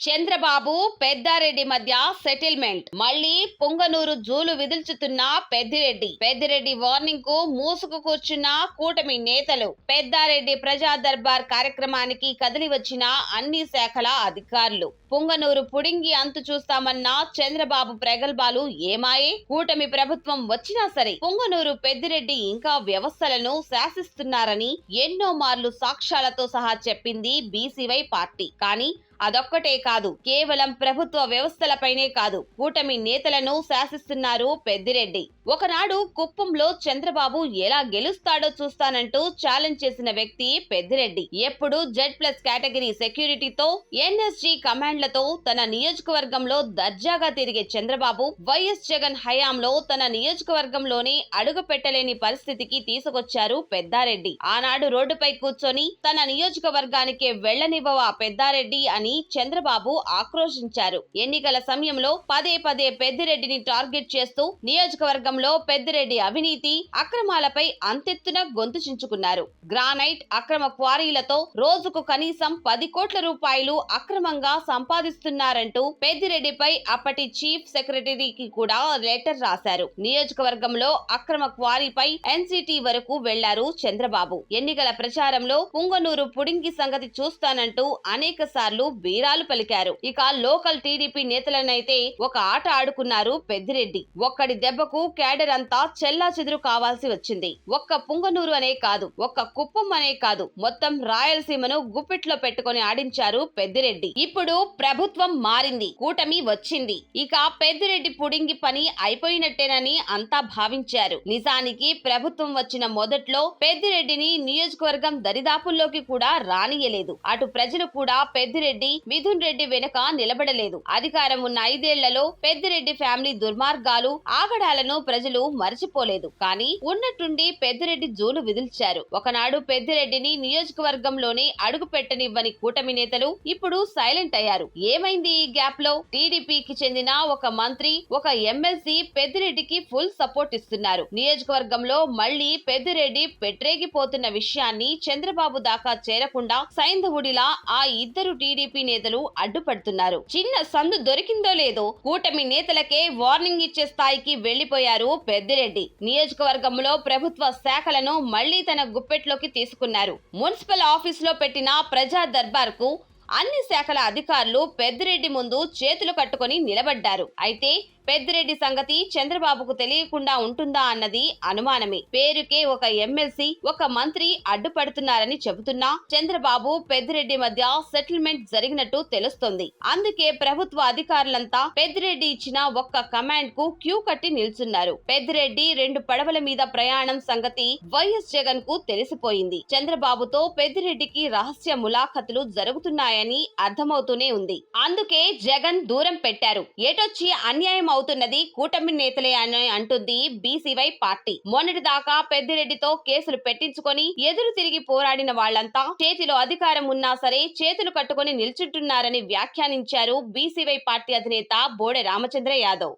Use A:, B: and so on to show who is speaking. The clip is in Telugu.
A: చంద్రబాబు పెద్దారెడ్డి మధ్య సెటిల్మెంట్. మళ్లీ పుంగనూరు జూలు విదుల్చుతున్న పెద్దిరెడ్డి వార్నింగ్ కు మూసుకు కూర్చున్న కూటమి నేతలు. పెద్దారెడ్డి ప్రజా దర్బార్ కార్యక్రమానికి కదిలి వచ్చిన అన్ని శాఖల అధికారులు. పుంగనూరు పుడింగి అంతు చూస్తామన్న చంద్రబాబు ప్రగల్భాలు ఏమాయే? కూటమి ప్రభుత్వం వచ్చినా సరే పుంగనూరు పెద్దిరెడ్డి ఇంకా వ్యవస్థలను శాసిస్తున్నారని ఎన్నో మార్లు సాక్ష్యాలతో సహా చెప్పింది బీసీవై పార్టీ. కానీ అదొక్కటే కాదు, కేవలం ప్రభుత్వ వ్యవస్థలపైనే కాదు, కూటమి నేతలను శాసిస్తున్నారు పెద్దిరెడ్డి. ఒకనాడు కుప్పంలో చంద్రబాబు ఎలా గెలుస్తాడో చూస్తానంటూ ఛాలెంజ్ చేసిన వ్యక్తి పెద్దిరెడ్డి. ఎప్పుడు Z+ కేటగిరీ సెక్యూరిటీతో, NSG కమాండ్లతో తన నియోజకవర్గంలో దర్జాగా తిరిగే చంద్రబాబు వైఎస్ జగన్ హయాంలో తన నియోజకవర్గంలోనే అడుగు పెట్టలేని పరిస్థితికి తీసుకొచ్చారు పెద్దారెడ్డి. ఆనాడు రోడ్డుపై కూర్చొని తన నియోజకవర్గానికే వెళ్లనివ్వవా పెద్దారెడ్డి అని చంద్రబాబు ఆక్రోశించారు. ఎన్నికల సమయంలో పదే పెద్దిరెడ్డిని టార్గెట్ చేస్తూ నియోజకవర్గంలో పెద్దిరెడ్డి అవినీతి అక్రమాలపై అంతెత్తున గొంతు చించుకున్నారు. గ్రానైట్ అక్రమ క్వారీలతో రోజుకు కనీసం 10 కోట్ల రూపాయలు అక్రమంగా సంపాదిస్తున్నారంటూ పెద్దిరెడ్డిపై అప్పటి చీఫ్ సెక్రటరీకి కూడా లెటర్ రాశారు. నియోజకవర్గంలో అక్రమ క్వారీపై NCT వరకు వెళ్లారు చంద్రబాబు. ఎన్నికల ప్రచారంలో పుంగనూరు పుడింగి సంగతి చూస్తానంటూ అనేక సార్లు వీరాలు పలికారు. ఇక లోకల్ టీడీపీ నేతలనైతే ఒక ఆట ఆడుకున్నారు పెద్దిరెడ్డి. ఒక్కడి దెబ్బకు కేడర్ అంతా చెల్లా చెదురు కావాల్సి వచ్చింది. ఒక్క పుంగనూరు అనే కాదు, ఒక్క కుప్పం అనే కాదు, మొత్తం రాయలసీమను గుప్పిట్లో పెట్టుకుని ఆడించారు పెద్దిరెడ్డి. ఇప్పుడు ప్రభుత్వం మారింది, కూటమి వచ్చింది. ఇక పెద్దిరెడ్డి పుడింగి పని అయిపోయినట్టేనని అంతా భావించారు. నిజానికి ప్రభుత్వం వచ్చిన మొదట్లో పెద్దిరెడ్డిని నియోజకవర్గం దరిదాపుల్లోకి కూడా రానియలేదు. అటు ప్రజలు కూడా పెద్దిరెడ్డి, మిథున్ రెడ్డి వెనుక నిలబడలేదు. అధికారం ఉన్న 5 ఏళ్లలో పెద్దిరెడ్డి ఫ్యామిలీ దుర్మార్గాలు, ఆగడాలను ప్రజలు మర్చిపోలేదు. కానీ ఉన్నట్టుండి పెద్దిరెడ్డి జూలు విదిల్చారు. ఒకనాడు పెద్దిరెడ్డిని నియోజకవర్గంలోనే అడుగు పెట్టనివ్వని కూటమి నేతలు ఇప్పుడు సైలెంట్ అయ్యారు. ఏమైంది ఈ గ్యాప్ లో? టీడీపీకి చెందిన ఒక మంత్రి, ఒక ఎమ్మెల్సీ పెద్దిరెడ్డికి ఫుల్ సపోర్ట్ ఇస్తున్నారు. నియోజకవర్గంలో మళ్లీ పెద్దిరెడ్డి పెట్టరేగిపోతున్న విషయాన్ని చంద్రబాబు దాకా చేరకుండా సైంధవుడిలా ఆ ఇద్దరు టీడీపీ నేతలు అడ్డుపడుతున్నారు. చిన్న సందు దొరికిందో లేదో కూటమి నేతలకే వార్నింగ్ ఇచ్చే స్థాయికి వెళ్లిపోయారు పెద్దిరెడ్డి. నియోజకవర్గంలో ప్రభుత్వ శాఖలను మళ్లీ తన గుప్పెట్లోకి తీసుకున్నారు. మున్సిపల్ ఆఫీసులో పెట్టిన ప్రజా దర్బార్ కు అన్ని శాఖల అధికారులు పెద్దిరెడ్డి ముందు చేతులు కట్టుకొని నిలబడ్డారు. అయితే పెద్దిరెడ్డి సంగతి చంద్రబాబుకు తెలియకుండా ఉంటుందా అన్నది అనుమానమే. పేరుకే ఒక ఎమ్మెల్సీ, ఒక మంత్రి అడ్డుపడుతున్నారని చెబుతున్నా చంద్రబాబు పెద్దిరెడ్డి మధ్య సెటిల్మెంట్ జరిగినట్టు తెలుస్తోంది. అందుకే ప్రభుత్వ అధికారులంతా పెద్దిరెడ్డి ఇచ్చిన ఒక్క కమాండ్ కు క్యూ కట్టి నిల్చున్నారు. పెద్దిరెడ్డి 2 పడవల మీద ప్రయాణం సంగతి వైఎస్ జగన్ కు తెలిసిపోయింది. చంద్రబాబుతో పెద్దిరెడ్డికి రహస్య ములాఖతులు జరుగుతున్నాయని అర్థమవుతూనే ఉంది. అందుకే జగన్ దూరం పెట్టారు. ఏటొచ్చి అన్యాయం అవుతున్నది కూటమి నేతలే అని అంటుంది బీసీవై పార్టీ. మొన్నటి దాకా పెద్దిరెడ్డితో కేసులు పెట్టించుకొని ఎదురు తిరిగి పోరాడిన వాళ్లంతా చేతిలో అధికారం ఉన్నా సరే చేతులు కట్టుకొని నిల్చుంటున్నారని వ్యాఖ్యానించారు బీసీవై పార్టీ అధినేత బోడె రామచంద్ర యాదవ్.